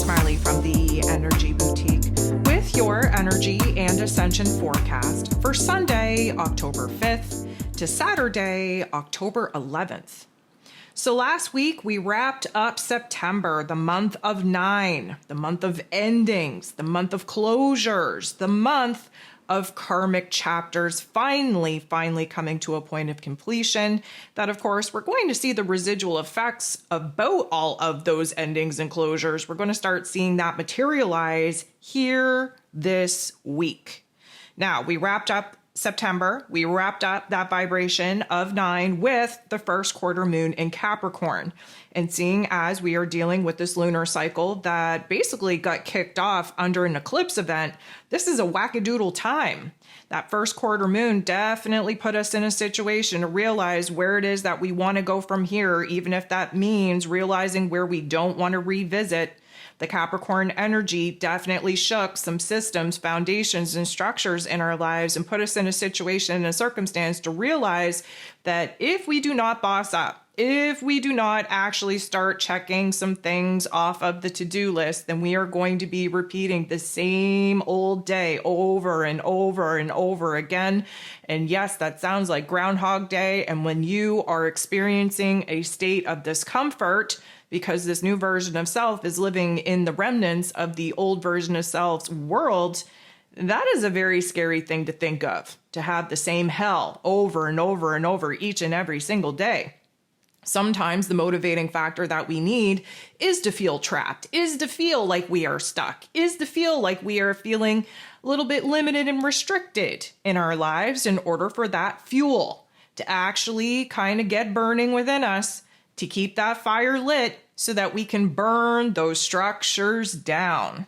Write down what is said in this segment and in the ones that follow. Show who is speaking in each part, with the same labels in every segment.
Speaker 1: Smiley from the Energy Boutique with your energy and ascension forecast for Sunday, October 5th to Saturday, October 11th. So last week we wrapped up September, the month of 9, the month of endings, the month of closures, the month of karmic chapters finally coming to a point of completion. That, of course, we're going to see the residual effects about all of those endings and closures. We're going to start seeing that materialize here this week. Now, we wrapped up September, we wrapped up that vibration of 9 with the first quarter moon in Capricorn. And seeing as we are dealing with this lunar cycle that basically got kicked off under an eclipse event, this is a wackadoodle time. That first quarter moon definitely put us in a situation to realize where it is that we want to go from here, even if that means realizing where we don't want to revisit. The Capricorn energy definitely shook some systems, foundations, and structures in our lives and put us in a situation and a circumstance to realize that if we do not boss up, if we do not actually start checking some things off of the to-do list, then we are going to be repeating the same old day over and over and over again. And yes, that sounds like Groundhog Day. And when you are experiencing a state of discomfort, because this new version of self is living in the remnants of the old version of self's world, that is a very scary thing to think of, to have the same hell over and over and over each and every single day. Sometimes the motivating factor that we need is to feel trapped, is to feel like we are stuck, is to feel like we are feeling a little bit limited and restricted in our lives in order for that fuel to actually kind of get burning within us, to keep that fire lit so that we can burn those structures down.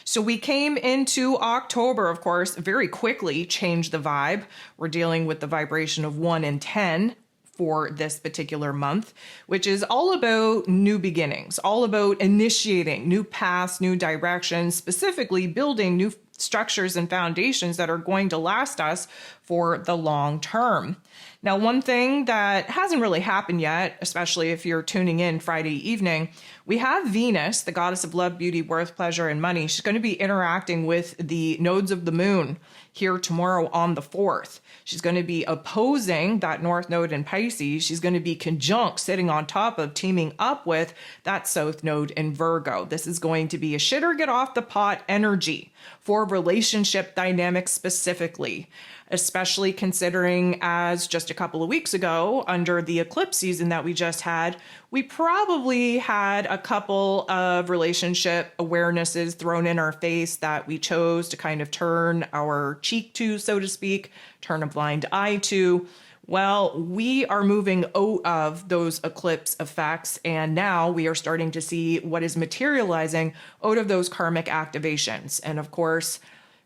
Speaker 1: So we came into October, of course, very quickly changed the vibe. We're dealing with the vibration of 1 and 10 for this particular month, which is all about new beginnings, all about initiating new paths, new directions, specifically building new structures and foundations that are going to last us for the long term. Now, one thing that hasn't really happened yet, especially if you're tuning in Friday evening, we have Venus, the goddess of love, beauty, worth, pleasure, and money. She's going to be interacting with the nodes of the moon here tomorrow on the 4th. She's going to be opposing that north node in Pisces. She's going to be conjunct, sitting on top of, teaming up with that south node in Virgo. This is going to be a shitter get off the pot energy for relationship dynamics specifically, especially considering as just a couple of weeks ago, under the eclipse season that we just had, we probably had a couple of relationship awarenesses thrown in our face that we chose to kind of turn our cheek to, so to speak, turn a blind eye to. Well, we are moving out of those eclipse effects, and now we are starting to see what is materializing out of those karmic activations. And of course,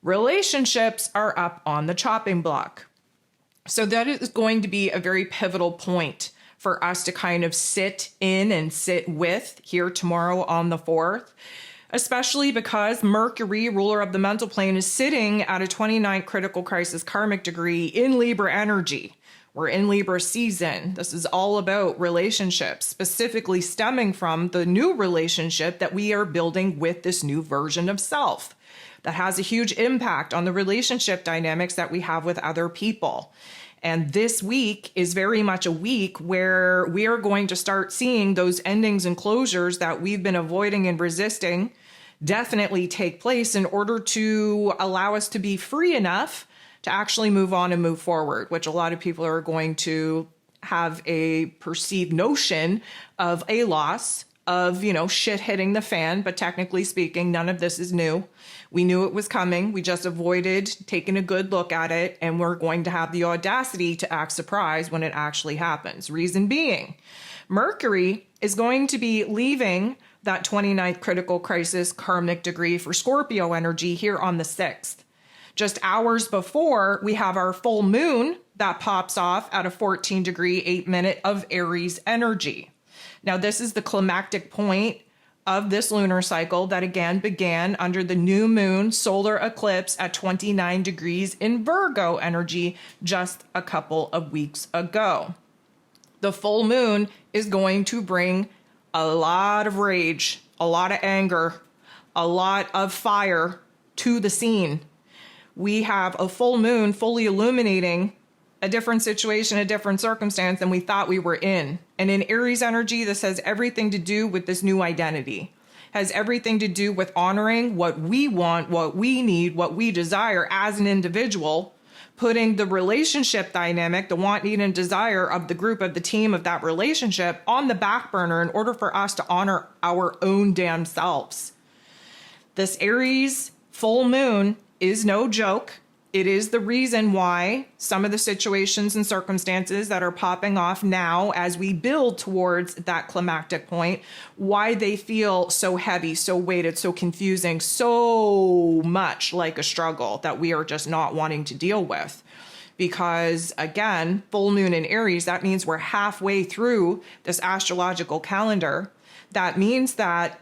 Speaker 1: relationships are up on the chopping block. So that is going to be a very pivotal point for us to kind of sit in and sit with here tomorrow on the 4th, especially because Mercury, ruler of the mental plane, is sitting at a 29th critical crisis karmic degree in Libra energy. We're in Libra season. This is all about relationships, specifically stemming from the new relationship that we are building with this new version of self. That has a huge impact on the relationship dynamics that we have with other people. And this week is very much a week where we are going to start seeing those endings and closures that we've been avoiding and resisting definitely take place in order to allow us to be free enough to actually move on and move forward, which a lot of people are going to have a perceived notion of a loss, of, shit hitting the fan. But technically speaking, none of this is new. We knew it was coming. We just avoided taking a good look at it. And we're going to have the audacity to act surprised when it actually happens. Reason being, Mercury is going to be leaving that 29th critical crisis karmic degree for Scorpio energy here on the 6th. Just hours before, we have our full moon that pops off at a 14 degree, 8 minute of Aries energy. Now, this is the climactic point of this lunar cycle that again began under the new moon solar eclipse at 29 degrees in Virgo energy just a couple of weeks ago. The full moon is going to bring a lot of rage, a lot of anger, a lot of fire to the scene. We have a full moon fully illuminating a different situation, a different circumstance than we thought we were in. And in Aries energy, this has everything to do with this new identity, has everything to do with honoring what we want, what we need, what we desire as an individual, putting the relationship dynamic, the want, need, and desire of the group, of the team, of that relationship on the back burner in order for us to honor our own damn selves. This Aries full moon is no joke. It is the reason why some of the situations and circumstances that are popping off now as we build towards that climactic point, why they feel so heavy, so weighted, so confusing, so much like a struggle that we are just not wanting to deal with. Because again, full moon in Aries, that means we're halfway through this astrological calendar. That means that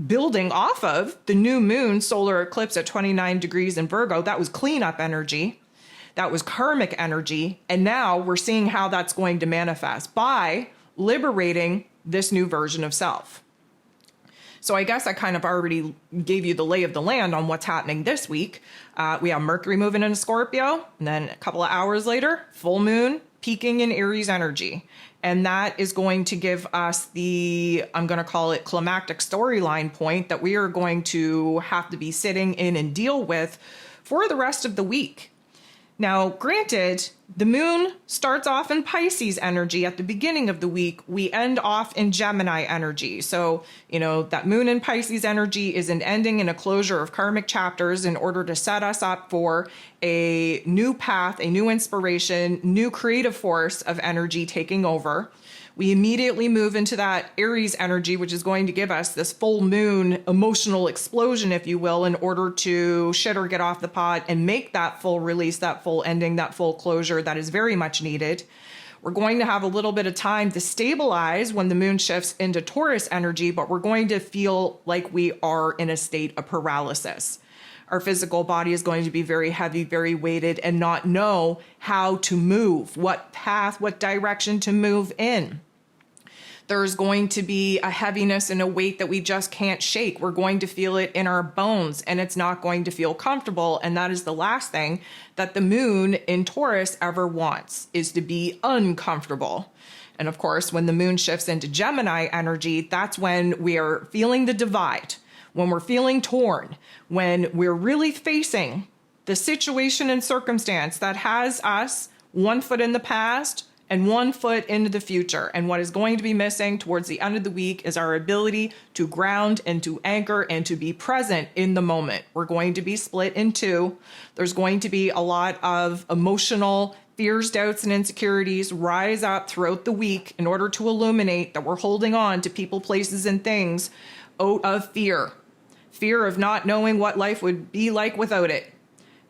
Speaker 1: building off of the new moon solar eclipse at 29 degrees in Virgo, that was cleanup energy, that was karmic energy, and now we're seeing how that's going to manifest by liberating this new version of self. So I guess I kind of already gave you the lay of the land on what's happening this week. We have Mercury moving into Scorpio, and then a couple of hours later, full moon peaking in Aries energy. And that is going to give us the, I'm going to call it climactic storyline point that we are going to have to be sitting in and deal with for the rest of the week. Now, granted, the moon starts off in Pisces energy at the beginning of the week. We end off in Gemini energy. So, that moon in Pisces energy is an ending and a closure of karmic chapters in order to set us up for a new path, a new inspiration, new creative force of energy taking over. We immediately move into that Aries energy, which is going to give us this full moon emotional explosion, if you will, in order to shit or get off the pot and make that full release, that full ending, that full closure that is very much needed. We're going to have a little bit of time to stabilize when the moon shifts into Taurus energy, but we're going to feel like we are in a state of paralysis. Our physical body is going to be very heavy, very weighted, and not know how to move, what path, what direction to move in. There's going to be a heaviness and a weight that we just can't shake. We're going to feel it in our bones, and it's not going to feel comfortable. And that is the last thing that the moon in Taurus ever wants, is to be uncomfortable. And of course, when the moon shifts into Gemini energy, that's when we are feeling the divide, when we're feeling torn, when we're really facing the situation and circumstance that has us one foot in the past and one foot into the future. And what is going to be missing towards the end of the week is our ability to ground and to anchor and to be present in the moment. We're going to be split in two. There's going to be a lot of emotional fears, doubts, and insecurities rise up throughout the week in order to illuminate that we're holding on to people, places, and things out of fear. Fear of not knowing what life would be like without it.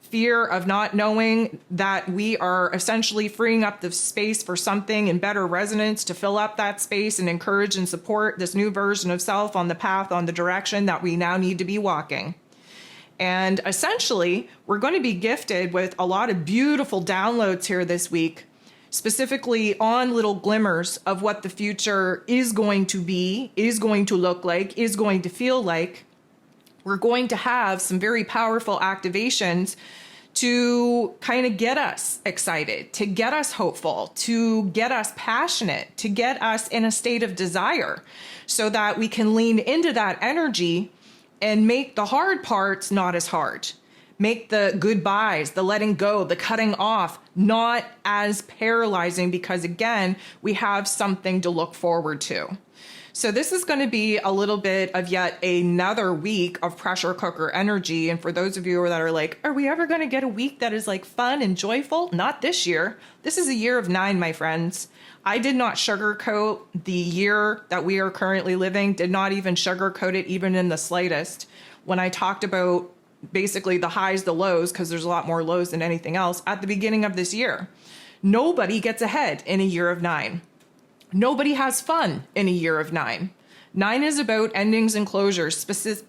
Speaker 1: Fear of not knowing that we are essentially freeing up the space for something in better resonance to fill up that space and encourage and support this new version of self on the path, on the direction that we now need to be walking. And essentially, we're going to be gifted with a lot of beautiful downloads here this week, specifically on little glimmers of what the future is going to be, is going to look like, is going to feel like. We're going to have some very powerful activations to kind of get us excited, to get us hopeful, to get us passionate, to get us in a state of desire so that we can lean into that energy and make the hard parts not as hard. Make the goodbyes, the letting go, the cutting off not as paralyzing, because again, we have something to look forward to. So this is going to be a little bit of yet another week of pressure cooker energy. And for those of you that are like, are we ever going to get a week that is like fun and joyful? Not this year. This is a year of 9, my friends. I did not sugarcoat the year that we are currently living, did not even sugarcoat it even in the slightest. When I talked about basically the highs, the lows, because there's a lot more lows than anything else at the beginning of this year. Nobody gets ahead in a year of 9. Nobody has fun in a year of 9. 9 is about endings and closures,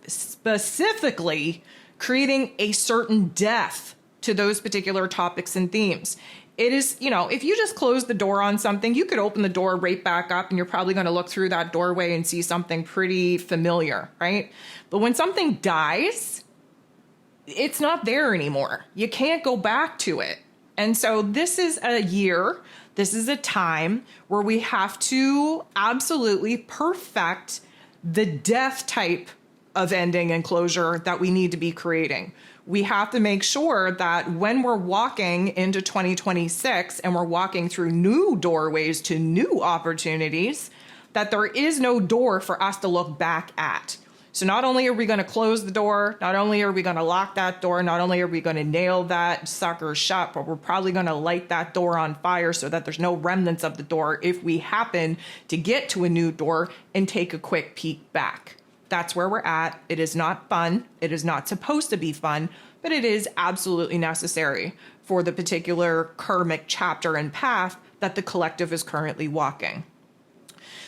Speaker 1: specifically creating a certain death to those particular topics and themes. It is, if you just close the door on something, you could open the door right back up and you're probably going to look through that doorway and see something pretty familiar, right? But when something dies, it's not there anymore. You can't go back to it. And so this is a year, this is a time where we have to absolutely perfect the death type of ending and closure that we need to be creating. We have to make sure that when we're walking into 2026 and we're walking through new doorways to new opportunities, that there is no door for us to look back at. So not only are we going to close the door, not only are we going to lock that door, not only are we going to nail that sucker shut, but we're probably going to light that door on fire so that there's no remnants of the door if we happen to get to a new door and take a quick peek back. That's where we're at. It is not fun. It is not supposed to be fun, but it is absolutely necessary for the particular karmic chapter and path that the collective is currently walking.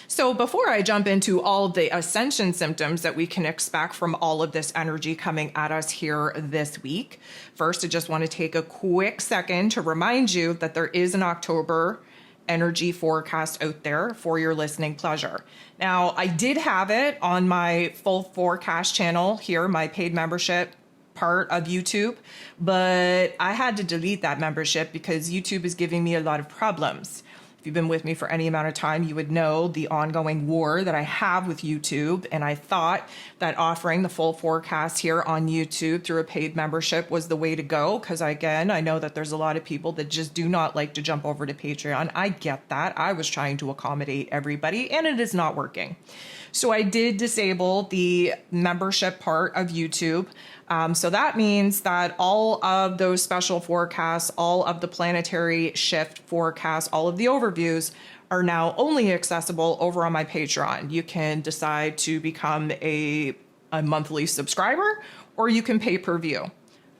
Speaker 1: So before I jump into all of the ascension symptoms that we can expect from all of this energy coming at us here this week, first, I just want to take a quick second to remind you that there is an October energy forecast out there for your listening pleasure. Now, I did have it on my full forecast channel here, my paid membership part of YouTube, but I had to delete that membership because YouTube is giving me a lot of problems. If you've been with me for any amount of time, you would know the ongoing war that I have with YouTube. And I thought that offering the full forecast here on YouTube through a paid membership was the way to go. Because again, I know that there's a lot of people that just do not like to jump over to Patreon. I get that. I was trying to accommodate everybody and it is not working. So I did disable the membership part of YouTube. So that means that all of those special forecasts, all of the planetary shift forecasts, all of the overviews are now only accessible over on my Patreon. You can decide to become a monthly subscriber or you can pay per view.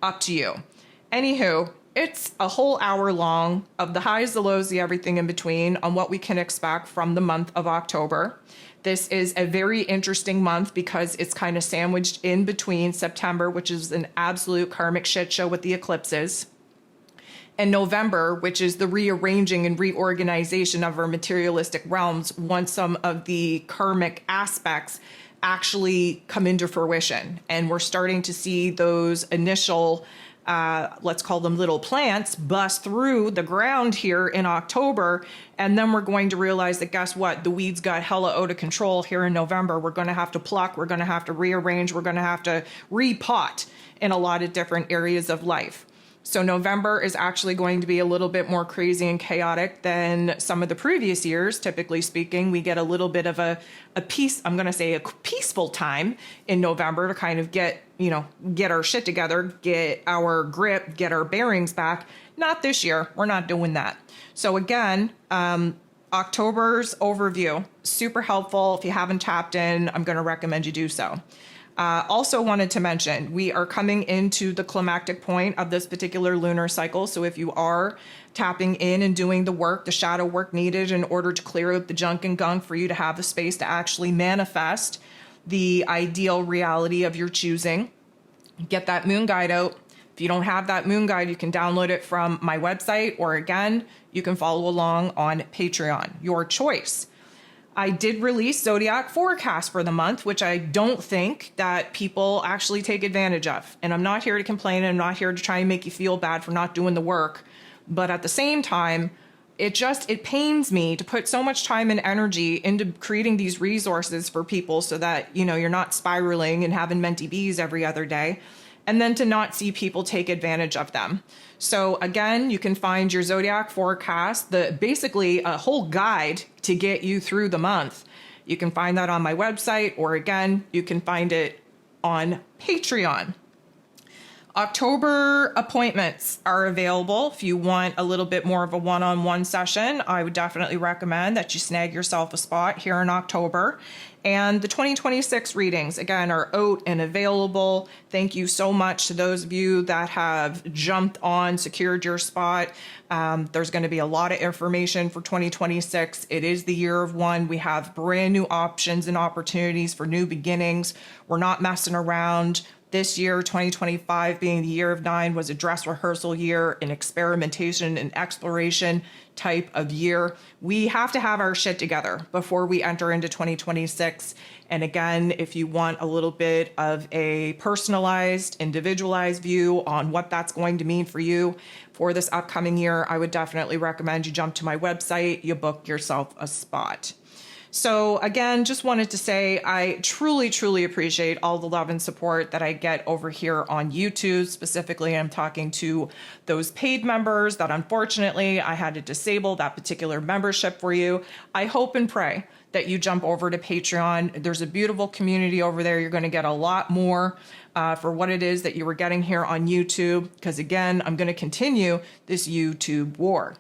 Speaker 1: Up to you. Anywho, it's a whole hour long of the highs, the lows, the everything in between on what we can expect from the month of October. This is a very interesting month because it's kind of sandwiched in between September, which is an absolute karmic shit show with the eclipses, and November, which is the rearranging and reorganization of our materialistic realms once some of the karmic aspects actually come into fruition. And we're starting to see those initial let's call them little plants, bust through the ground here in October. And then we're going to realize that, guess what? The weeds got hella out of control here in November. We're going to have to pluck. We're going to have to rearrange. We're going to have to repot in a lot of different areas of life. So November is actually going to be a little bit more crazy and chaotic than some of the previous years. Typically speaking, we get a little bit of a peaceful time in November to kind of get our shit together, get our grip, get our bearings back. Not this year. We're not doing that. So again, October's overview, super helpful. If you haven't tapped in, I'm going to recommend you do so. Also wanted to mention, we are coming into the climactic point of this particular lunar cycle. So if you are tapping in and doing the work, the shadow work needed in order to clear out the junk and gunk for you to have the space to actually manifest the ideal reality of your choosing, get that moon guide out. If you don't have that moon guide, you can download it from my website, or again, you can follow along on Patreon, your choice. I did release Zodiac forecast for the month, which I don't think that people actually take advantage of. And I'm not here to complain, and I'm not here to try and make you feel bad for not doing the work. But at the same time, it pains me to put so much time and energy into creating these resources for people so that, you're not spiraling and having mentee bees every other day, and then to not see people take advantage of them. So again, you can find your Zodiac forecast, basically a whole guide to get you through the month. You can find that on my website, or again, you can find it on Patreon. October appointments are available. If you want a little bit more of a one-on-one session, I would definitely recommend that you snag yourself a spot here in October. And the 2026 readings, again, are out and available. Thank you so much to those of you that have jumped on, secured your spot. There's going to be a lot of information for 2026. It is the year of one. We have brand new options and opportunities for new beginnings. We're not messing around. This year, 2025, being the year of 9, was a dress rehearsal year, an experimentation and exploration type of year. We have to have our shit together before we enter into 2026. And again, if you want a little bit of a personalized, individualized view on what that's going to mean for you for this upcoming year, I would definitely recommend you jump to my website, you book yourself a spot. So again, just wanted to say I truly, truly appreciate all the love and support that I get over here on YouTube. Specifically, I'm talking to those paid members that unfortunately I had to disable that particular membership for you. I hope and pray that you jump over to Patreon. There's a beautiful community over there. You're going to get a lot more for what it is that you were getting here on YouTube. Because again, I'm going to continue this YouTube war.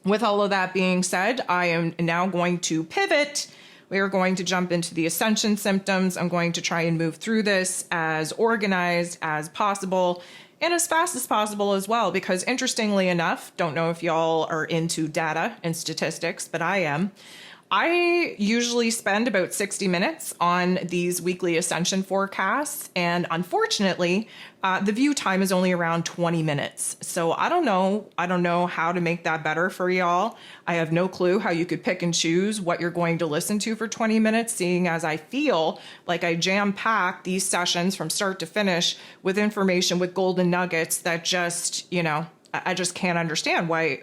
Speaker 1: With all of that being said, I am now going to pivot. We are going to jump into the Ascension symptoms. I'm going to try and move through this as organized as possible and as fast as possible as well, because interestingly enough, don't know if y'all are into data and statistics, but I am. I usually spend about 60 minutes on these weekly Ascension forecasts, and unfortunately, the view time is only around 20 minutes. So I don't know how to make that better for y'all. I have no clue how you could pick and choose what you're going to listen to for 20 minutes, seeing as I feel like I jam-pack these sessions from start to finish with information, with golden nuggets that just, I just can't understand why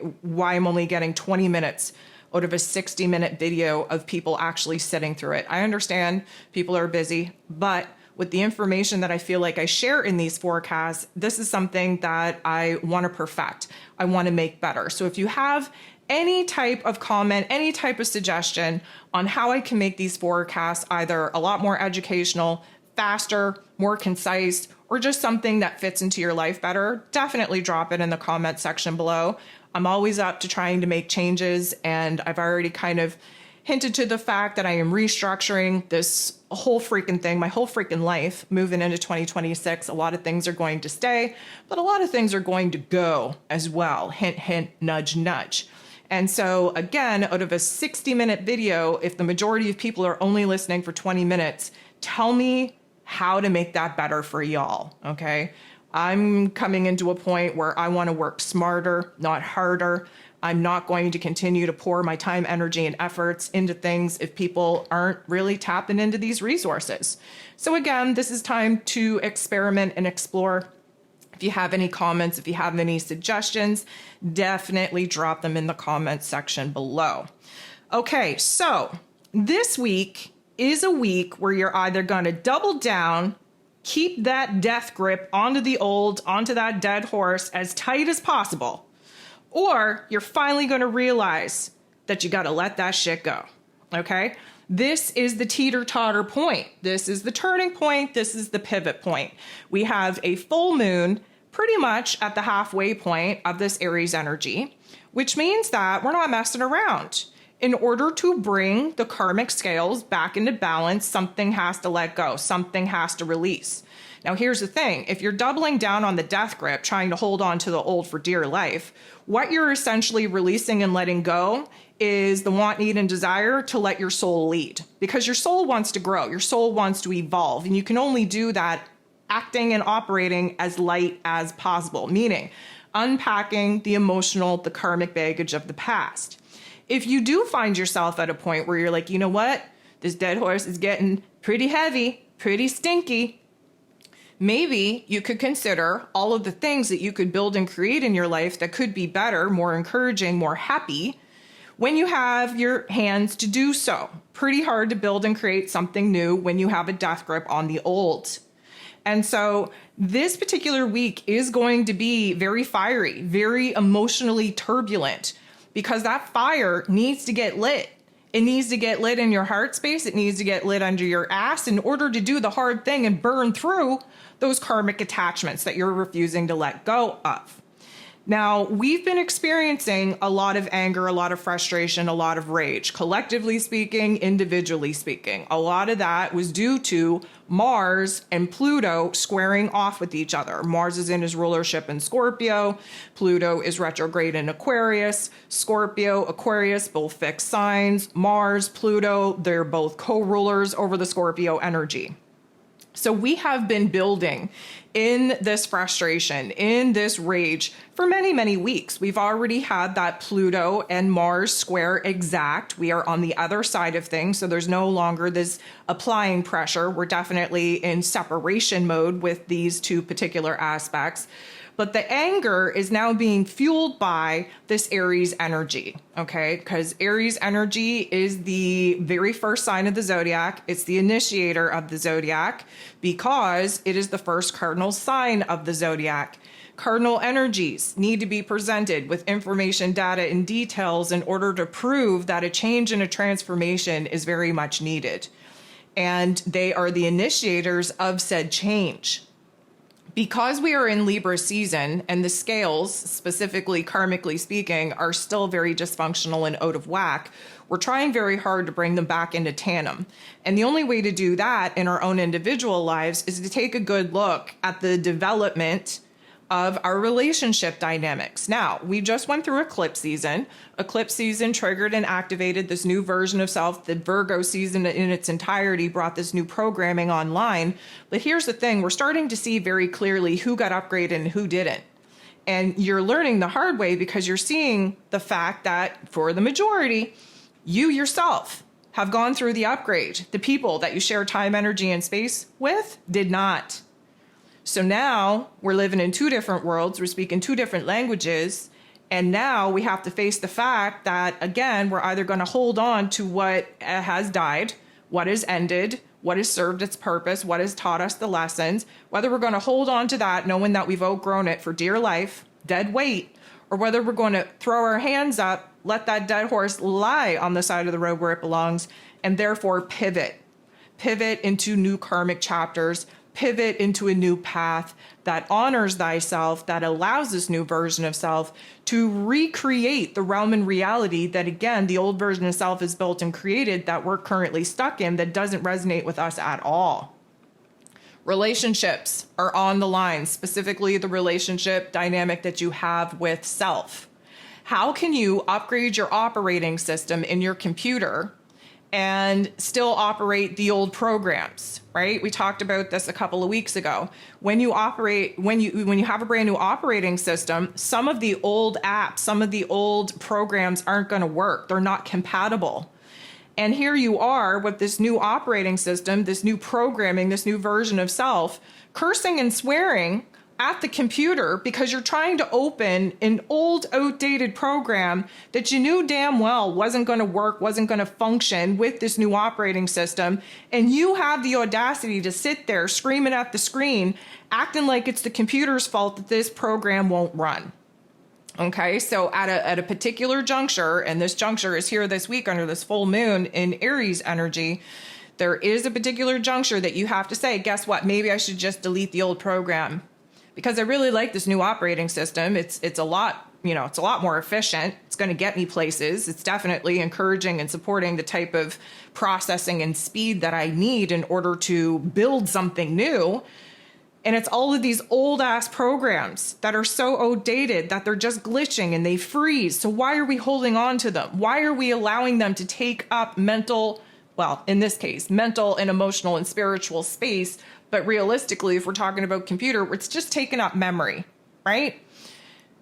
Speaker 1: I'm only getting 20 minutes out of a 60-minute video of people actually sitting through it. I understand people are busy, but with the information that I feel like I share in these forecasts, this is something that I want to perfect. I want to make better. So if you have any type of comment, any type of suggestion on how I can make these forecasts either a lot more educational, faster, more concise, or just something that fits into your life better, definitely drop it in the comment section below. I'm always up to trying to make changes, and I've already kind of hinted to the fact that I am restructuring this whole freaking thing, my whole freaking life, moving into 2026. A lot of things are going to stay, but a lot of things are going to go as well. Hint, hint, nudge, nudge. And so again, out of a 60-minute video, if the majority of people are only listening for 20 minutes, tell me how to make that better for y'all, okay? I'm coming into a point where I want to work smarter, not harder. I'm not going to continue to pour my time, energy, and efforts into things if people aren't really tapping into these resources. So again, this is time to experiment and explore. If you have any comments, if you have any suggestions, definitely drop them in the comments section below. Okay, so this week is a week where you're either going to double down, keep that death grip onto that dead horse as tight as possible, or you're finally going to realize that you got to let that shit go, okay? This is the teeter-totter point. This is the turning point. This is the pivot point. We have a full moon pretty much at the halfway point of this Aries energy, which means that we're not messing around. In order to bring the karmic scales back into balance, something has to let go. Something has to release. Now, here's the thing. If you're doubling down on the death grip, trying to hold on to the old for dear life, what you're essentially releasing and letting go is the want, need, and desire to let your soul lead. Because your soul wants to grow. Your soul wants to evolve. And you can only do that acting and operating as light as possible, meaning unpacking the emotional, the karmic baggage of the past. If you do find yourself at a point where you're like, you know what, this dead horse is getting pretty heavy, pretty stinky, maybe you could consider all of the things that you could build and create in your life that could be better, more encouraging, more happy when you have your hands to do so. Pretty hard to build and create something new when you have a death grip on the old. And so this particular week is going to be very fiery, very emotionally turbulent, because that fire needs to get lit. It needs to get lit in your heart space. It needs to get lit under your ass in order to do the hard thing and burn through those karmic attachments that you're refusing to let go of. Now, we've been experiencing a lot of anger, a lot of frustration, a lot of rage, collectively speaking, individually speaking. A lot of that was due to Mars and Pluto squaring off with each other. Mars is in his rulership in Scorpio. Pluto is retrograde in Aquarius. Scorpio, Aquarius, both fixed signs. Mars, Pluto, they're both co-rulers over the Scorpio energy. So we have been building in this frustration, in this rage for many, many weeks. We've already had that Pluto and Mars square exact. We are on the other side of things. So there's no longer this applying pressure. We're definitely in separation mode with these two particular aspects. But the anger is now being fueled by this Aries energy, okay? Because Aries energy is the very first sign of the zodiac. It's the initiator of the zodiac because it is the first cardinal sign of the zodiac. Cardinal energies need to be presented with information, data, and details in order to prove that a change and a transformation is very much needed. And they are the initiators of said change. Because we are in Libra season and the scales, specifically karmically speaking, are still very dysfunctional and out of whack, we're trying very hard to bring them back into tandem. And the only way to do that in our own individual lives is to take a good look at the development of our relationship dynamics. Now, we just went through eclipse season. Eclipse season triggered and activated this new version of self. The Virgo season in its entirety brought this new programming online. But here's the thing, we're starting to see very clearly who got upgraded and who didn't. And you're learning the hard way because you're seeing the fact that for the majority, you yourself have gone through the upgrade. The people that you share time, energy, and space with did not. So now we're living in two different worlds. We're speaking two different languages. And now we have to face the fact that, again, we're either going to hold on to what has died, what has ended, what has served its purpose, what has taught us the lessons, whether we're going to hold on to that knowing that we've outgrown it for dear life, dead weight, or whether we're going to throw our hands up, let that dead horse lie on the side of the road where it belongs, and therefore pivot into new karmic chapters, pivot into a new path that honors thyself, that allows this new version of self to recreate the realm and reality that, again, the old version of self is built and created that we're currently stuck in that doesn't resonate with us at all. Relationships are on the line, specifically the relationship dynamic that you have with self. How can you upgrade your operating system in your computer and still operate the old programs, right? We talked about this a couple of weeks ago. When you have a brand new operating system, some of the old apps, some of the old programs aren't going to work. They're not compatible. And here you are with this new operating system, this new programming, this new version of self, cursing and swearing at the computer because you're trying to open an old, outdated program that you knew damn well wasn't going to work, wasn't going to function with this new operating system. And you have the audacity to sit there screaming at the screen, acting like it's the computer's fault that this program won't run. Okay, so at a particular juncture, and this juncture is here this week under this full moon in Aries energy, there is a particular juncture that you have to say, guess what? Maybe I should just delete the old program. Because I really like this new operating system. It's a lot, it's a lot more efficient. It's going to get me places. It's definitely encouraging and supporting the type of processing and speed that I need in order to build something new. And it's all of these old ass programs that are so outdated that they're just glitching and they freeze. So why are we holding on to them? Why are we allowing them to take up mental, well, in this case, mental and emotional and spiritual space? But realistically, if we're talking about computer, it's just taking up memory, right?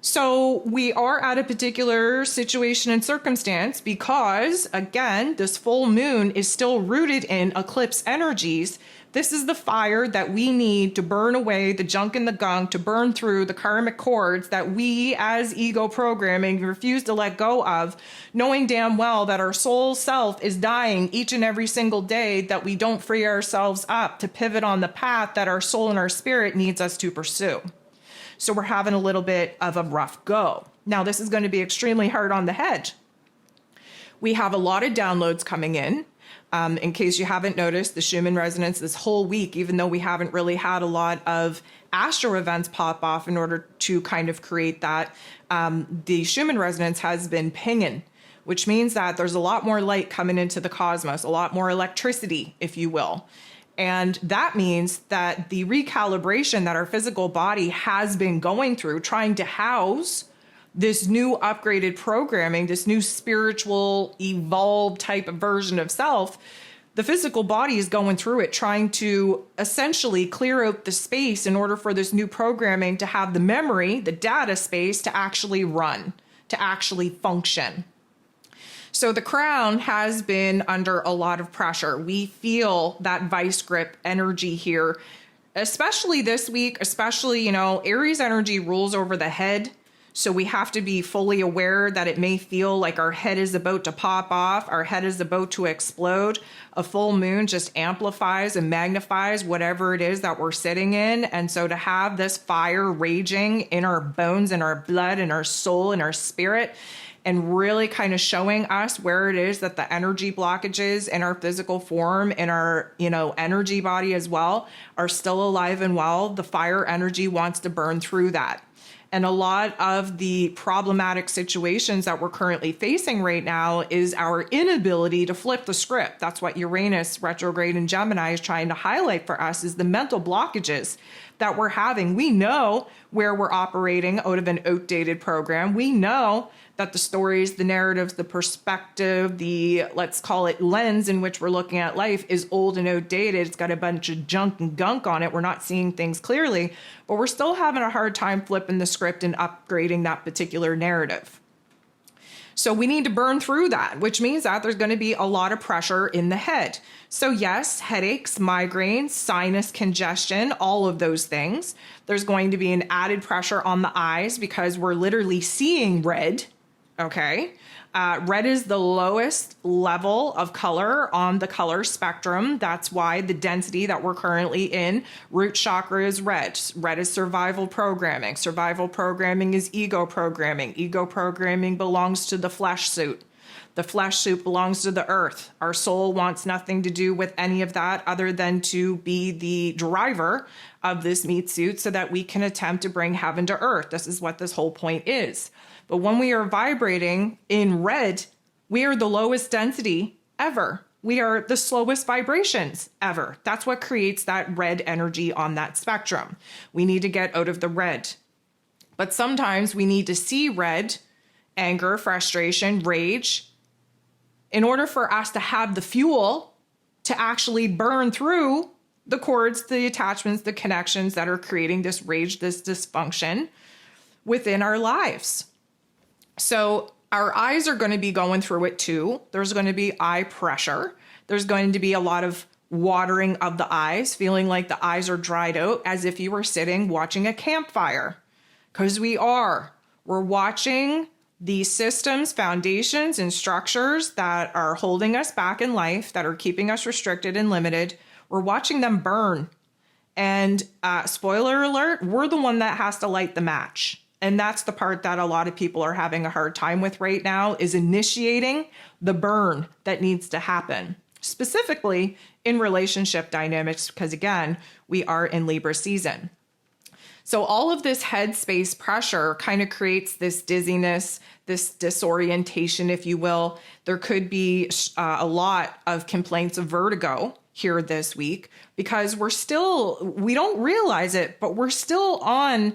Speaker 1: So we are at a particular situation and circumstance because, again, this full moon is still rooted in eclipse energies. This is the fire that we need to burn away the junk and the gunk, to burn through the karmic cords that we as ego programming refuse to let go of, knowing damn well that our soul self is dying each and every single day, that we don't free ourselves up to pivot on the path that our soul and our spirit needs us to pursue. So we're having a little bit of a rough go. Now, this is going to be extremely hard on the head. We have a lot of downloads coming in. In case you haven't noticed, the Schumann resonance this whole week, even though we haven't really had a lot of astro events pop off in order to kind of create that, the Schumann resonance has been pinging, which means that there's a lot more light coming into the cosmos, a lot more electricity, if you will. And that means that the recalibration that our physical body has been going through, trying to house this new upgraded programming, this new spiritual evolved type of version of self, the physical body is going through it, trying to essentially clear out the space in order for this new programming to have the memory, the data space to actually run, to actually function. So the crown has been under a lot of pressure. We feel that vice grip energy here, especially this week, especially, Aries energy rules over the head. So we have to be fully aware that it may feel like our head is about to pop off, our head is about to explode. A full moon just amplifies and magnifies whatever it is that we're sitting in. And so to have this fire raging in our bones, in our blood, in our soul, in our spirit, and really kind of showing us where it is that the energy blockages in our physical form, in our, energy body as well, are still alive and well. The fire energy wants to burn through that. And a lot of the problematic situations that we're currently facing right now is our inability to flip the script. That's what Uranus retrograde in Gemini is trying to highlight for us, is the mental blockages that we're having. We know where we're operating out of an outdated program. We know that the stories, the narratives, the perspective, the, let's call it, lens in which we're looking at life is old and outdated. It's got a bunch of junk and gunk on it. We're not seeing things clearly, but we're still having a hard time flipping the script and upgrading that particular narrative. So we need to burn through that, which means that there's going to be a lot of pressure in the head. So yes, headaches, migraines, sinus congestion, all of those things. There's going to be an added pressure on the eyes because we're literally seeing red. Okay. Red is the lowest level of color on the color spectrum. That's why the density that we're currently in, root chakra is red. Red is survival programming. Survival programming is ego programming. Ego programming belongs to the flesh suit. The flesh suit belongs to the earth. Our soul wants nothing to do with any of that other than to be the driver of this meat suit so that we can attempt to bring heaven to earth. This is what this whole point is. But when we are vibrating in red, we are the lowest density ever. We are the slowest vibrations ever. That's what creates that red energy on that spectrum. We need to get out of the red. But sometimes we need to see red, anger, frustration, rage, in order for us to have the fuel to actually burn through the cords, the attachments, the connections that are creating this rage, this dysfunction within our lives. So our eyes are going to be going through it too. There's going to be eye pressure. There's going to be a lot of watering of the eyes, feeling like the eyes are dried out as if you were sitting watching a campfire. Because we're watching the systems, foundations, and structures that are holding us back in life, that are keeping us restricted and limited. We're watching them burn. And spoiler alert, we're the one that has to light the match. And that's the part that a lot of people are having a hard time with right now, is initiating the burn that needs to happen, specifically in relationship dynamics, because again, we are in Libra season. So all of this headspace pressure kind of creates this dizziness, this disorientation, if you will. There could be a lot of complaints of vertigo here this week because we don't realize it, but we're still on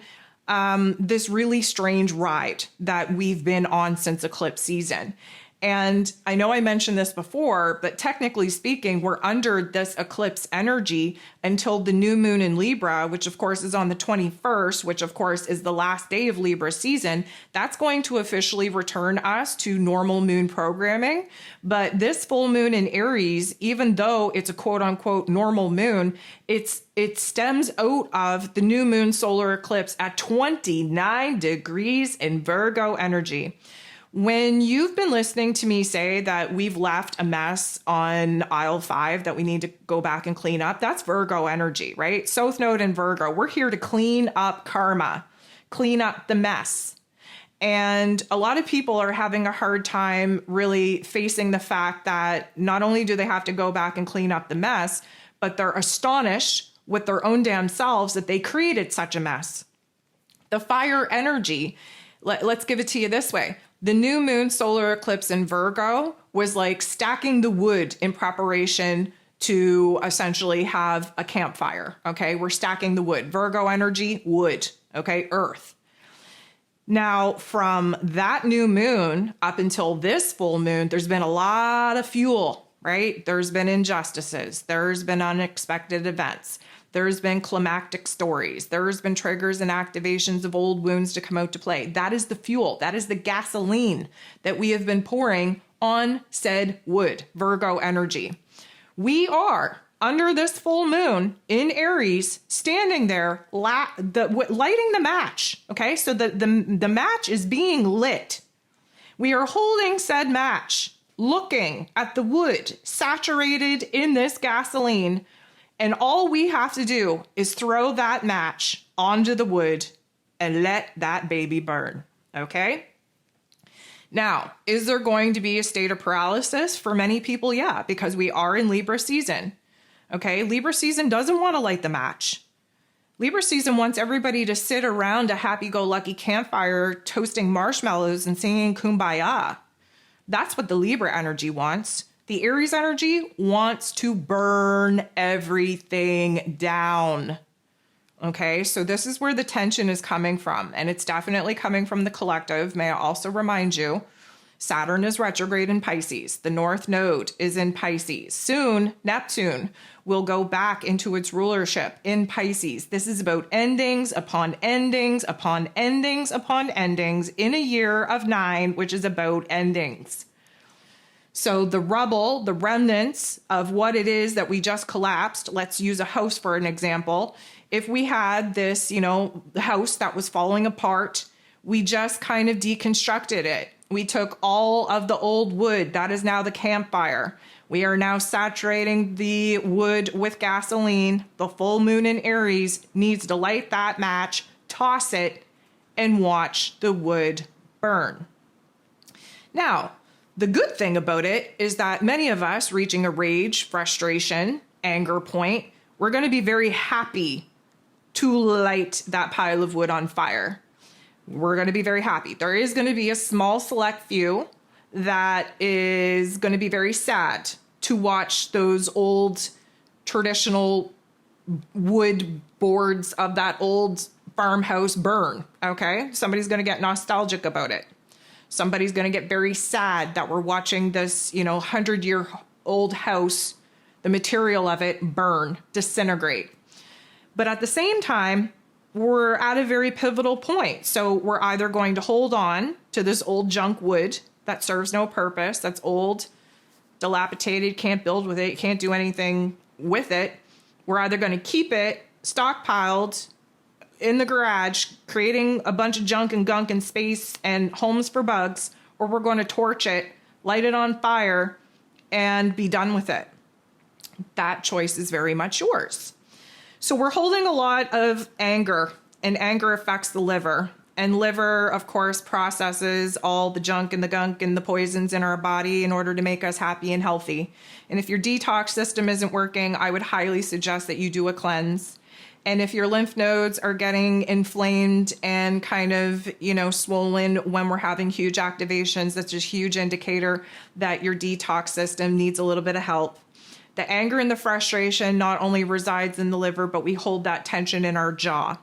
Speaker 1: this really strange ride that we've been on since eclipse season. And I know I mentioned this before, but technically speaking, we're under this eclipse energy until the new moon in Libra, which of course is on the 21st, which of course is the last day of Libra season. That's going to officially return us to normal moon programming. But this full moon in Aries, even though it's a quote unquote normal moon, it stems out of the new moon solar eclipse at 29 degrees in Virgo energy. When you've been listening to me say that we've left a mess on aisle 5 that we need to go back and clean up, that's Virgo energy, right? South Node in Virgo. We're here to clean up karma, clean up the mess. And a lot of people are having a hard time really facing the fact that not only do they have to go back and clean up the mess, but they're astonished with their own damn selves that they created such a mess. The fire energy, let's give it to you this way. The new moon solar eclipse in Virgo was like stacking the wood in preparation to essentially have a campfire. Okay, we're stacking the wood. Virgo energy, wood. Okay, earth. Now, from that new moon up until this full moon, there's been a lot of fuel right? There's been injustices. There's been unexpected events. There's been climactic stories. There's been triggers and activations of old wounds to come out to play. That is the fuel. That is the gasoline that we have been pouring on said wood, Virgo energy. We are under this full moon in Aries, standing there, lighting the match. Okay, so the match is being lit. We are holding said match, looking at the wood saturated in this gasoline. And all we have to do is throw that match onto the wood and let that baby burn, okay? Now, is there going to be a state of paralysis for many people? Yeah, because we are in Libra season, okay? Libra season doesn't want to light the match. Libra season wants everybody to sit around a happy-go-lucky campfire toasting marshmallows and singing Kumbaya. That's what the Libra energy wants. The Aries energy wants to burn everything down. Okay, so this is where the tension is coming from, and it's definitely coming from the collective. May I also remind you, Saturn is retrograde in Pisces. The North Node is in Pisces. Soon, Neptune will go back into its rulership in Pisces. This is about endings upon endings upon endings upon endings in a year of 9, which is about endings. So the rubble, the remnants of what it is that we just collapsed, let's use a house for an example. If we had this, house that was falling apart, we just kind of deconstructed it. We took all of the old wood. That is now the campfire. We are now saturating the wood with gasoline. The full moon in Aries needs to light that match, toss it, and watch the wood burn. Now, the good thing about it is that many of us reaching a rage, frustration, anger point, we're going to be very happy to light that pile of wood on fire. We're going to be very happy. There is going to be a small select few that is going to be very sad to watch those old traditional wood boards of that old farmhouse burn. Okay. Somebody's going to get nostalgic about it. Somebody's going to get very sad that we're watching this, 100-year-old house, the material of it burn, disintegrate. But at the same time, we're at a very pivotal point. So we're either going to hold on to this old junk wood that serves no purpose, that's old, dilapidated, can't build with it, can't do anything with it. We're either going to keep it stockpiled in the garage, creating a bunch of junk and gunk and space and homes for bugs, or we're going to torch it, light it on fire, and be done with it. That choice is very much yours. So we're holding a lot of anger, and anger affects the liver. And liver, of course, processes all the junk and the gunk and the poisons in our body in order to make us happy and healthy. And if your detox system isn't working, I would highly suggest that you do a cleanse. And if your lymph nodes are getting inflamed and kind of, swollen when we're having huge activations, that's a huge indicator that your detox system needs a little bit of help. The anger and the frustration not only resides in the liver, but we hold that tension in our jaw.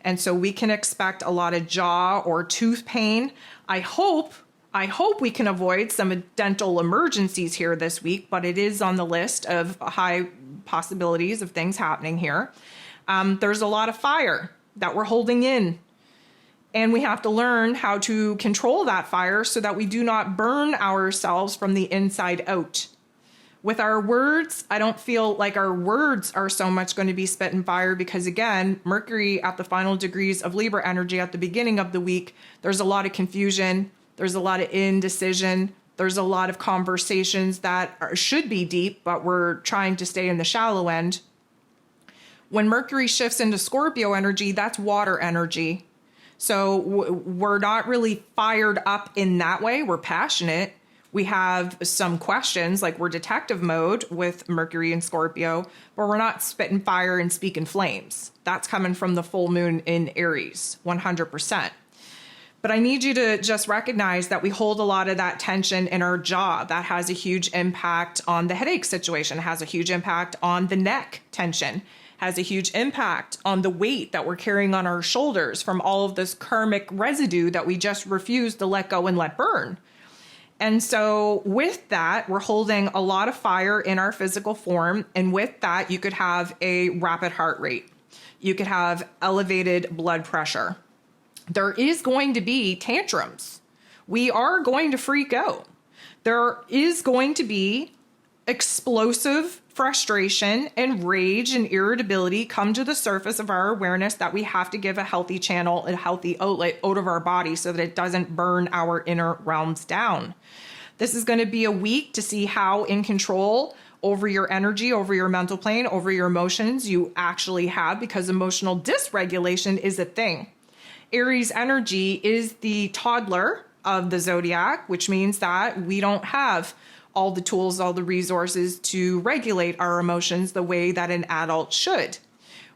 Speaker 1: And so we can expect a lot of jaw or tooth pain. I hope we can avoid some dental emergencies here this week, but it is on the list of high possibilities of things happening here. There's a lot of fire that we're holding in, and we have to learn how to control that fire so that we do not burn ourselves from the inside out. With our words, I don't feel like our words are so much going to be spitting fire because, again, Mercury at the final degrees of Libra energy at the beginning of the week, there's a lot of confusion, there's a lot of indecision, there's a lot of conversations that should be deep, but we're trying to stay in the shallow end. When Mercury shifts into Scorpio energy, that's water energy. So we're not really fired up in that way. We're passionate. We have some questions, like we're detective mode with Mercury and Scorpio, but we're not spitting fire and speaking flames. That's coming from the full moon in Aries, 100%. But I need you to just recognize that we hold a lot of that tension in our jaw. That has a huge impact on the headache situation, has a huge impact on the neck tension, has a huge impact on the weight that we're carrying on our shoulders from all of this karmic residue that we just refuse to let go and let burn. And so with that, we're holding a lot of fire in our physical form. And with that, you could have a rapid heart rate. You could have elevated blood pressure. There is going to be tantrums. We are going to freak out. There is going to be explosive frustration and rage and irritability come to the surface of our awareness that we have to give a healthy channel, a healthy outlet out of our body so that it doesn't burn our inner realms down. This is going to be a week to see how in control over your energy, over your mental plane, over your emotions you actually have, because emotional dysregulation is a thing. Aries energy is the toddler of the zodiac, which means that we don't have all the tools, all the resources to regulate our emotions the way that an adult should.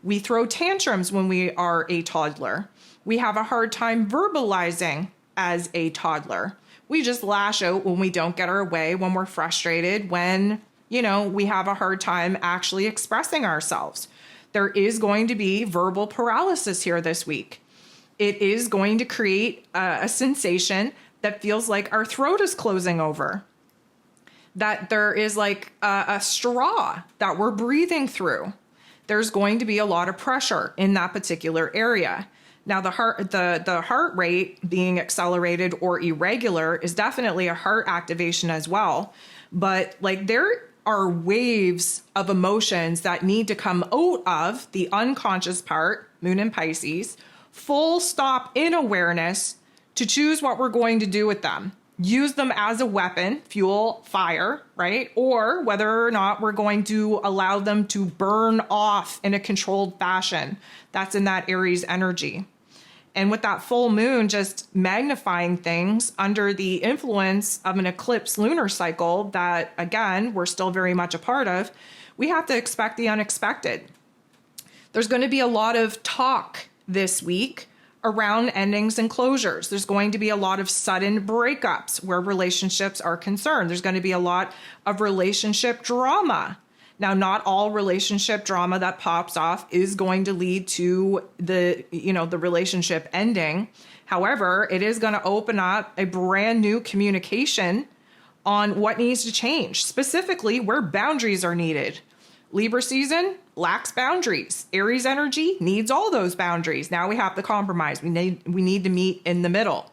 Speaker 1: We throw tantrums when we are a toddler. We have a hard time verbalizing as a toddler. We just lash out when we don't get our way, when we're frustrated, when, we have a hard time actually expressing ourselves. There is going to be verbal paralysis here this week. It is going to create a sensation that feels like our throat is closing over, that there is like a straw that we're breathing through. There's going to be a lot of pressure in that particular area. Now, the heart rate being accelerated or irregular is definitely a heart activation as well. But like there are waves of emotions that need to come out of the unconscious part, Moon in Pisces, full stop in awareness to choose what we're going to do with them. Use them as a weapon, fuel, fire, right? Or whether or not we're going to allow them to burn off in a controlled fashion. That's in that Aries energy. And with that full moon just magnifying things under the influence of an eclipse lunar cycle that, again, we're still very much a part of, we have to expect the unexpected. There's going to be a lot of talk this week around endings and closures. There's going to be a lot of sudden breakups where relationships are concerned. There's going to be a lot of relationship drama. Now, not all relationship drama that pops off is going to lead to the relationship ending. However, it is going to open up a brand new communication on what needs to change, specifically where boundaries are needed. Libra season lacks boundaries. Aries energy needs all those boundaries. Now we have to compromise. We need to meet in the middle.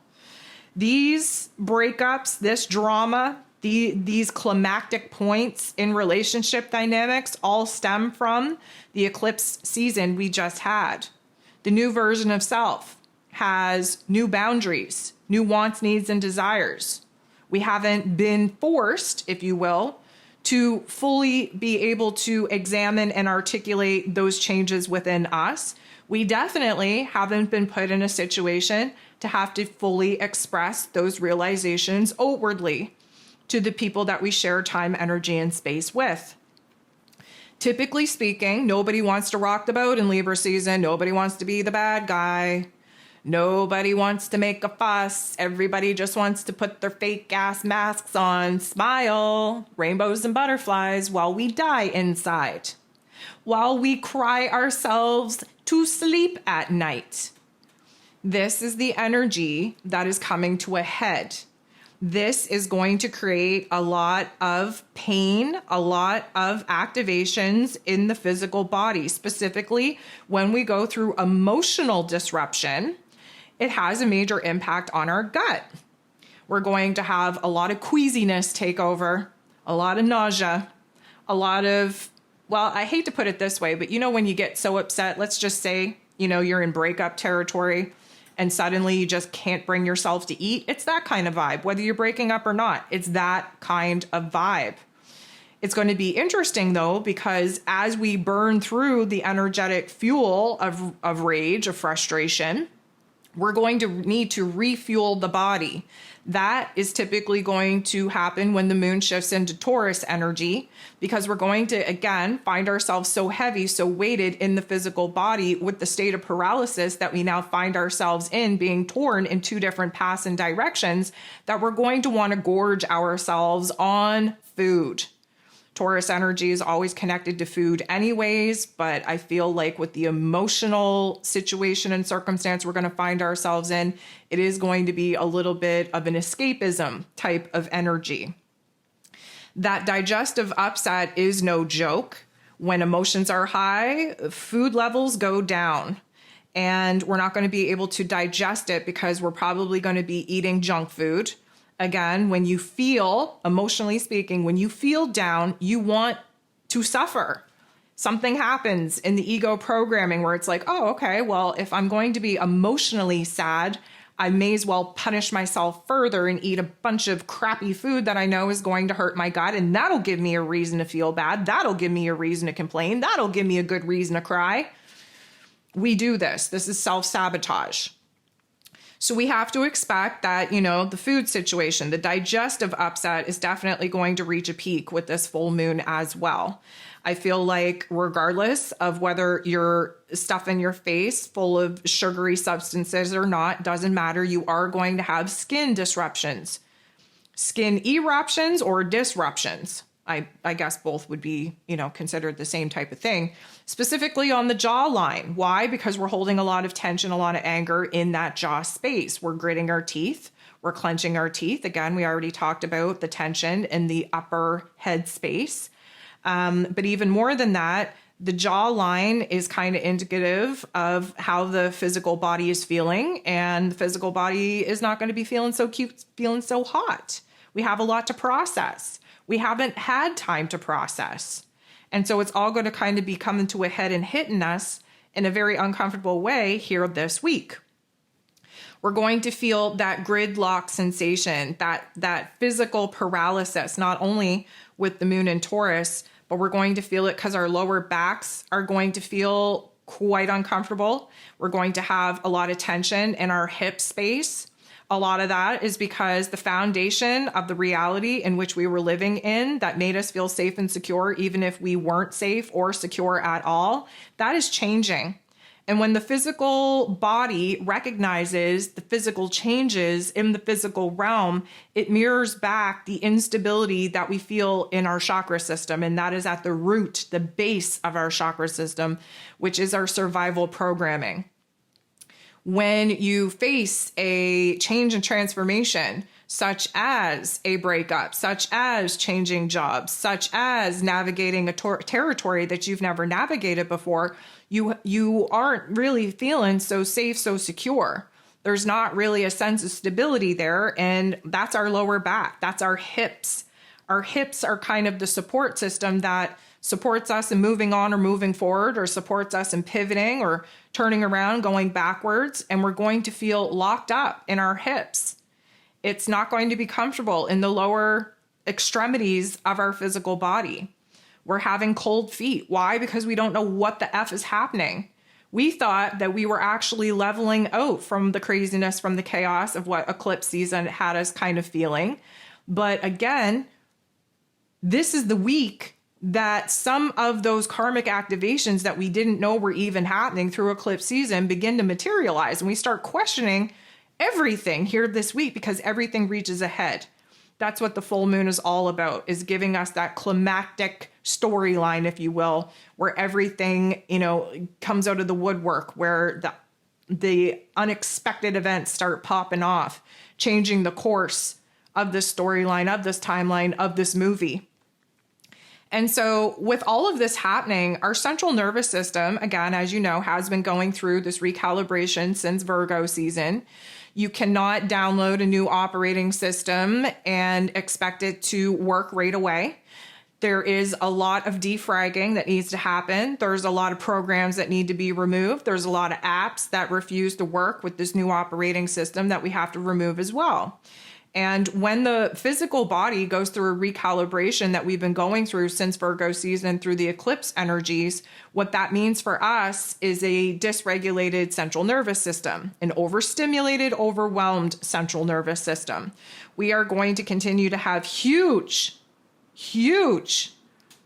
Speaker 1: These breakups, this drama, these climactic points in relationship dynamics all stem from the eclipse season we just had. The new version of self has new boundaries, new wants, needs, and desires. We haven't been forced, if you will, to fully be able to examine and articulate those changes within us. We definitely haven't been put in a situation to have to fully express those realizations outwardly to the people that we share time, energy, and space with. Typically speaking, nobody wants to rock the boat in Libra season. Nobody wants to be the bad guy. Nobody wants to make a fuss. Everybody just wants to put their fake ass masks on, smile, rainbows and butterflies while we die inside, while we cry ourselves to sleep at night. This is the energy that is coming to a head. This is going to create a lot of pain, a lot of activations in the physical body. Specifically, when we go through emotional disruption, it has a major impact on our gut. We're going to have a lot of queasiness take over, a lot of nausea, a lot of, well, I hate to put it this way, but when you get so upset, let's just say, you're in breakup territory, and suddenly you just can't bring yourself to eat. It's that kind of vibe, whether you're breaking up or not. It's that kind of vibe. It's going to be interesting, though, because as we burn through the energetic fuel of rage, of frustration, we're going to need to refuel the body. That is typically going to happen when the moon shifts into Taurus energy, because we're going to, again, find ourselves so heavy, so weighted in the physical body with the state of paralysis that we now find ourselves in, being torn in two different paths and directions, that we're going to want to gorge ourselves on food. Taurus energy is always connected to food anyways, but I feel like with the emotional situation and circumstance we're going to find ourselves in, it is going to be a little bit of an escapism type of energy. That digestive upset is no joke. When emotions are high, food levels go down, and we're not going to be able to digest it because we're probably going to be eating junk food. Again, when you feel, emotionally speaking, when you feel down, you want to suffer. Something happens in the ego programming where it's like, oh, okay, well, if I'm going to be emotionally sad, I may as well punish myself further and eat a bunch of crappy food that I know is going to hurt my gut. And that'll give me a reason to feel bad. That'll give me a reason to complain. That'll give me a good reason to cry. We do this. This is self-sabotage. So we have to expect that, the food situation, the digestive upset is definitely going to reach a peak with this full moon as well. I feel like regardless of whether you're stuffing your face full of sugary substances or not, doesn't matter. You are going to have skin disruptions, skin eruptions or disruptions. I guess both would be, considered the same type of thing, specifically on the jawline. Why? Because we're holding a lot of tension, a lot of anger in that jaw space. We're gritting our teeth. We're clenching our teeth. Again, we already talked about the tension in the upper head space. But even more than that, the jawline is kind of indicative of how the physical body is feeling. And the physical body is not going to be feeling so cute, feeling so hot. We have a lot to process. We haven't had time to process. And so it's all going to kind of be coming to a head and hitting us in a very uncomfortable way here this week. We're going to feel that gridlock sensation, that physical paralysis, not only with the moon in Taurus, but we're going to feel it because our lower backs are going to feel quite uncomfortable. We're going to have a lot of tension in our hip space. A lot of that is because the foundation of the reality in which we were living in that made us feel safe and secure, even if we weren't safe or secure at all, that is changing. And when the physical body recognizes the physical changes in the physical realm, it mirrors back the instability that we feel in our chakra system. And that is at the root, the base of our chakra system, which is our survival programming. When you face a change and transformation, such as a breakup, such as changing jobs, such as navigating a territory that you've never navigated before, you aren't really feeling so safe, so secure. There's not really a sense of stability there, and that's our lower back. That's our hips. Our hips are kind of the support system that supports us in moving on or moving forward, or supports us in pivoting or turning around, going backwards, and we're going to feel locked up in our hips. It's not going to be comfortable in the lower extremities of our physical body. We're having cold feet. Why? Because we don't know what the F is happening. We thought that we were actually leveling out from the craziness, from the chaos of what eclipse season had us kind of feeling. But again, this is the week that some of those karmic activations that we didn't know were even happening through eclipse season begin to materialize. And we start questioning everything here this week because everything reaches a head. That's what the full moon is all about, is giving us that climactic storyline, if you will, where everything, comes out of the woodwork, where the unexpected events start popping off, changing the course of this storyline, of this timeline, of this movie. And so with all of this happening, our central nervous system, again, as you know, has been going through this recalibration since Virgo season. You cannot download a new operating system and expect it to work right away. There is a lot of defragging that needs to happen. There's a lot of programs that need to be removed. There's a lot of apps that refuse to work with this new operating system that we have to remove as well. And when the physical body goes through a recalibration that we've been going through since Virgo season through the eclipse energies, what that means for us is a dysregulated central nervous system, an overstimulated, overwhelmed central nervous system. We are going to continue to have huge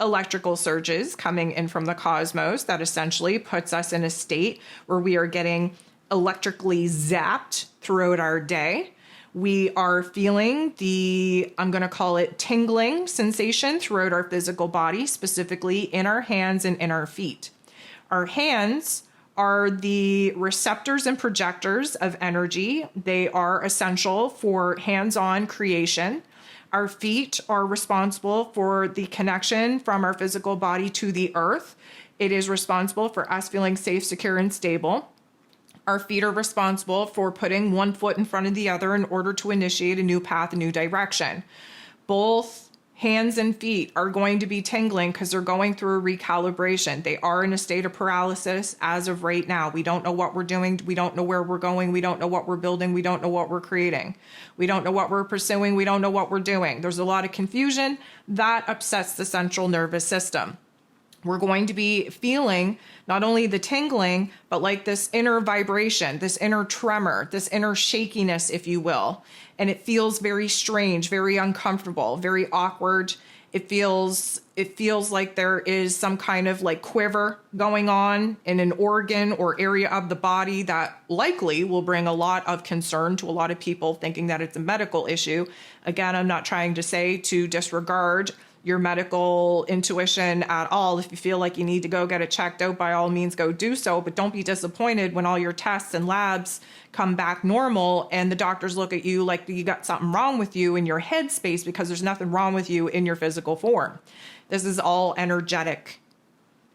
Speaker 1: electrical surges coming in from the cosmos that essentially puts us in a state where we are getting electrically zapped throughout our day. We are feeling I'm going to call it tingling sensation throughout our physical body, specifically in our hands and in our feet. Our hands are the receptors and projectors of energy. They are essential for hands-on creation. Our feet are responsible for the connection from our physical body to the earth. It is responsible for us feeling safe, secure, and stable. Our feet are responsible for putting one foot in front of the other in order to initiate a new path, a new direction. Both hands and feet are going to be tingling because they're going through a recalibration. They are in a state of paralysis as of right now. We don't know what we're doing. We don't know where we're going. We don't know what we're building. We don't know what we're creating. We don't know what we're pursuing. We don't know what we're doing. There's a lot of confusion that upsets the central nervous system. We're going to be feeling not only the tingling, but like this inner vibration, this inner tremor, this inner shakiness, if you will. And it feels very strange, very uncomfortable, very awkward. It feels like there is some kind of like quiver going on in an organ or area of the body that likely will bring a lot of concern to a lot of people thinking that it's a medical issue. Again, I'm not trying to say to disregard your medical intuition at all. If you feel like you need to go get it checked out, by all means, go do so. But don't be disappointed when all your tests and labs come back normal and the doctors look at you like you got something wrong with you in your head space, because there's nothing wrong with you in your physical form. This is all energetic.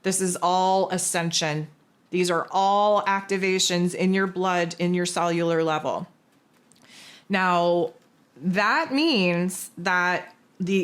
Speaker 1: This is all ascension. These are all activations in your blood, in your cellular level. Now, that means that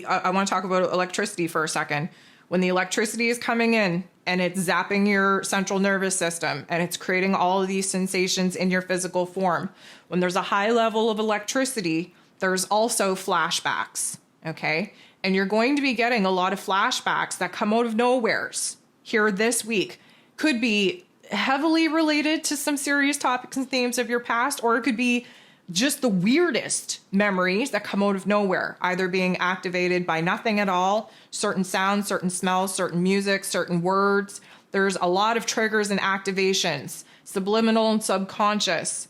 Speaker 1: I want to talk about electricity for a second. When the electricity is coming in and it's zapping your central nervous system and it's creating all of these sensations in your physical form, when there's a high level of electricity, there's also flashbacks, okay? And you're going to be getting a lot of flashbacks that come out of nowheres here this week. Could be heavily related to some serious topics and themes of your past, or it could be just the weirdest memories that come out of nowhere, either being activated by nothing at all, certain sounds, certain smells, certain music, certain words. There's a lot of triggers and activations, subliminal and subconscious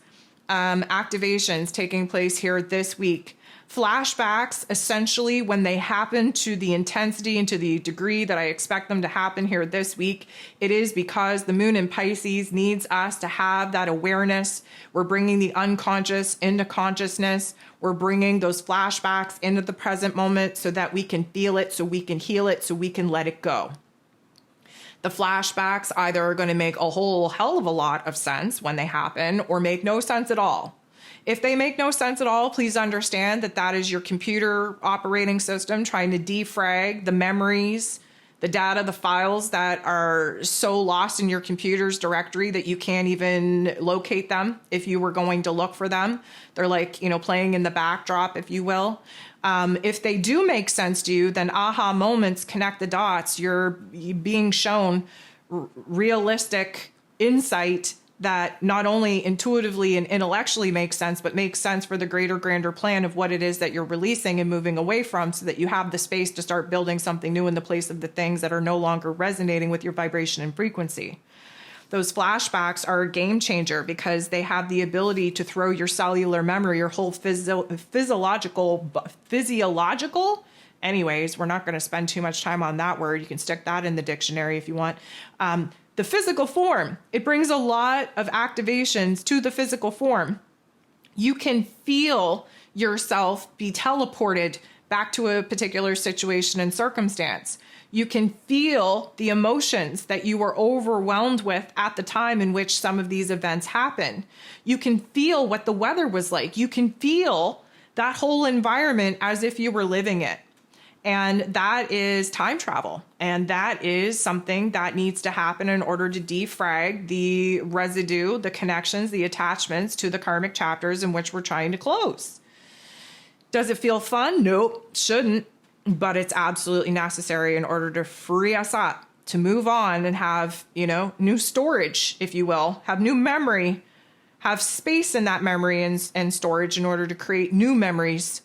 Speaker 1: activations taking place here this week. Flashbacks, essentially, when they happen to the intensity and to the degree that I expect them to happen here this week, it is because the moon in Pisces needs us to have that awareness. We're bringing the unconscious into consciousness. We're bringing those flashbacks into the present moment so that we can feel it, so we can heal it, so we can let it go. The flashbacks either are going to make a whole hell of a lot of sense when they happen or make no sense at all. If they make no sense at all, please understand that that is your computer operating system trying to defrag the memories, the data, the files that are so lost in your computer's directory that you can't even locate them if you were going to look for them. They're like, playing in the backdrop, if you will. If they do make sense to you, then aha moments, connect the dots. You're being shown realistic insight that not only intuitively and intellectually makes sense, but makes sense for the greater, grander plan of what it is that you're releasing and moving away from, so that you have the space to start building something new in the place of the things that are no longer resonating with your vibration and frequency. Those flashbacks are a game changer because they have the ability to throw your cellular memory, your whole physiological, anyways, we're not going to spend too much time on that word. You can stick that in the dictionary if you want. The physical form, it brings a lot of activations to the physical form. You can feel yourself be teleported back to a particular situation and circumstance. You can feel the emotions that you were overwhelmed with at the time in which some of these events happen. You can feel what the weather was like. You can feel that whole environment as if you were living it. And that is time travel. And that is something that needs to happen in order to defrag the residue, the connections, the attachments to the karmic chapters in which we're trying to close. Does it feel fun? Nope, shouldn't. But it's absolutely necessary in order to free us up, to move on and have, new storage, if you will, have new memory, have space in that memory and storage in order to create new memories,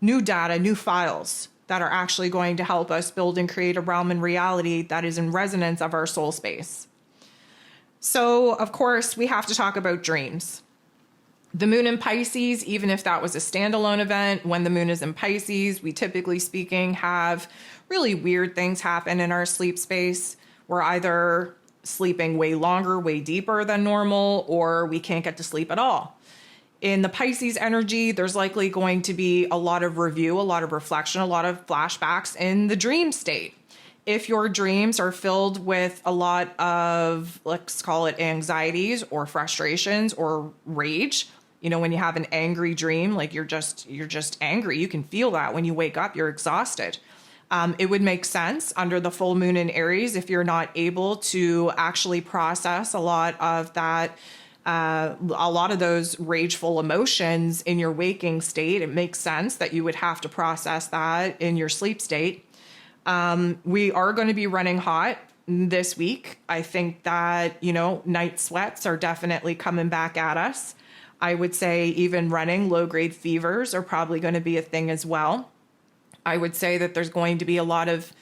Speaker 1: new data, new files that are actually going to help us build and create a realm and reality that is in resonance of our soul space. So, of course, we have to talk about dreams. The moon in Pisces, even if that was a standalone event, when the moon is in Pisces, we typically speaking have really weird things happen in our sleep space. We're either sleeping way longer, way deeper than normal, or we can't get to sleep at all. In the Pisces energy, there's likely going to be a lot of review, a lot of reflection, a lot of flashbacks in the dream state. If your dreams are filled with a lot of, let's call it anxieties or frustrations or rage, you know, when you have an angry dream, like you're just angry, you can feel that when you wake up, you're exhausted. It would make sense under the full moon in Aries if you're not able to actually process a lot of that, a lot of those rageful emotions in your waking state. It makes sense that you would have to process that in your sleep state. We are going to be running hot this week. I think that, you know, night sweats are definitely coming back at us. I would say even running low-grade fevers are probably going to be a thing as well. I would say that there's going to be a lot of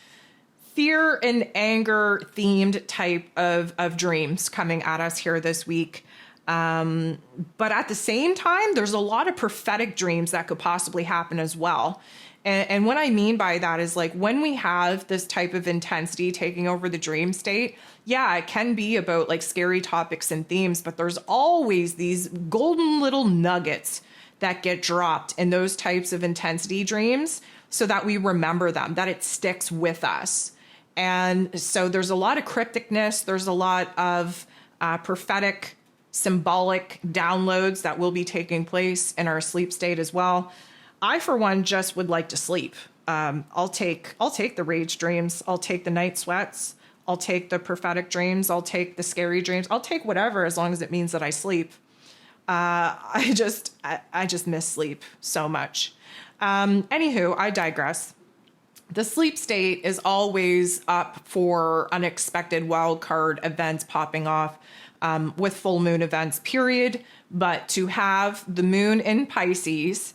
Speaker 1: fear and anger themed type of dreams coming at us here this week. But at the same time, there's a lot of prophetic dreams that could possibly happen as well. And what I mean by that is like when we have this type of intensity taking over the dream state, yeah, it can be about like scary topics and themes, but there's always these golden little nuggets that get dropped in those types of intensity dreams so that we remember them, that it sticks with us. And so there's a lot of crypticness. There's a lot of prophetic, symbolic downloads that will be taking place in our sleep state as well. I, for one, just would like to sleep. I'll take the rage dreams. I'll take the night sweats. I'll take the prophetic dreams. I'll take the scary dreams. I'll take whatever as long as it means that I sleep. I just miss sleep so much. Anywho, I digress. The sleep state is always up for unexpected wild card events popping off with full moon events, period. But to have the moon in Pisces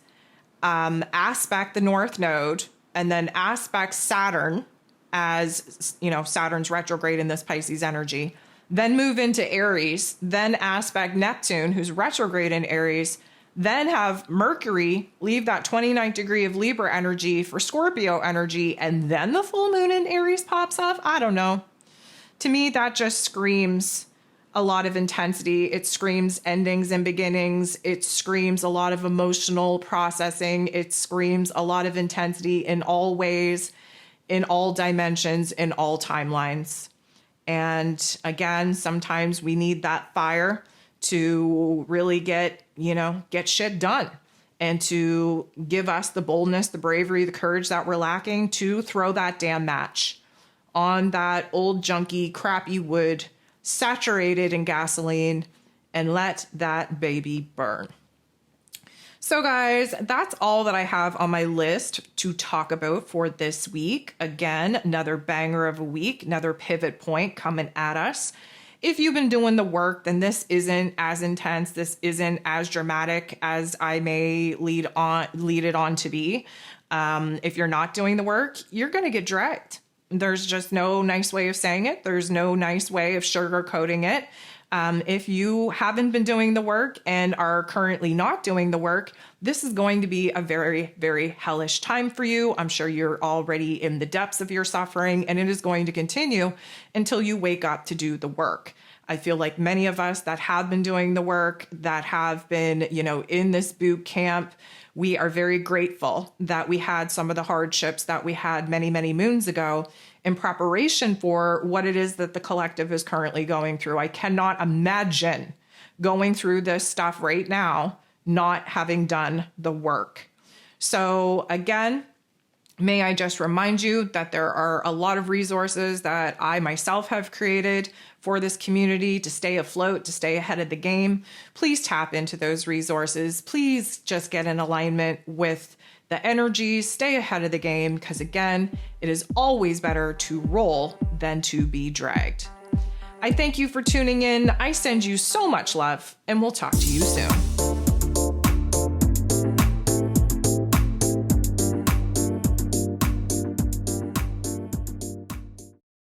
Speaker 1: aspect the North Node and then aspect Saturn as, you know, Saturn's retrograde in this Pisces energy, then move into Aries, then aspect Neptune, who's retrograde in Aries, then have Mercury leave that 29th degree of Libra energy for Scorpio energy, and then the full moon in Aries pops off. I don't know. To me, that just screams a lot of intensity. It screams endings and beginnings. It screams a lot of emotional processing. It screams a lot of intensity in all ways, in all dimensions, in all timelines. And again, sometimes we need that fire to really get shit done and to give us the boldness, the bravery, the courage that we're lacking to throw that damn match on that old junky, crappy wood saturated in gasoline and let that baby burn. So guys, that's all that I have on my list to talk about for this week. Again, another banger of a week, another pivot point coming at us. If you've been doing the work, then this isn't as intense. This isn't as dramatic as I may lead it on to be. If you're not doing the work, you're going to get dragged. There's just no nice way of saying it. There's no nice way of sugarcoating it. If you haven't been doing the work and are currently not doing the work, this is going to be a very, very hellish time for you. I'm sure you're already in the depths of your suffering, and it is going to continue until you wake up to do the work. I feel like many of us that have been doing the work, that have been, in this boot camp, we are very grateful that we had some of the hardships that we had many, many moons ago in preparation for what it is that the collective is currently going through. I cannot imagine going through this stuff right now, not having done the work. So again, may I just remind you that there are a lot of resources that I myself have created for this community to stay afloat, to stay ahead of the game. Please tap into those resources. Please just get in alignment with the energies, stay ahead of the game, because again, it is always better to roll than to be dragged. I thank you for tuning in. I send you so much love, and we'll talk to you soon.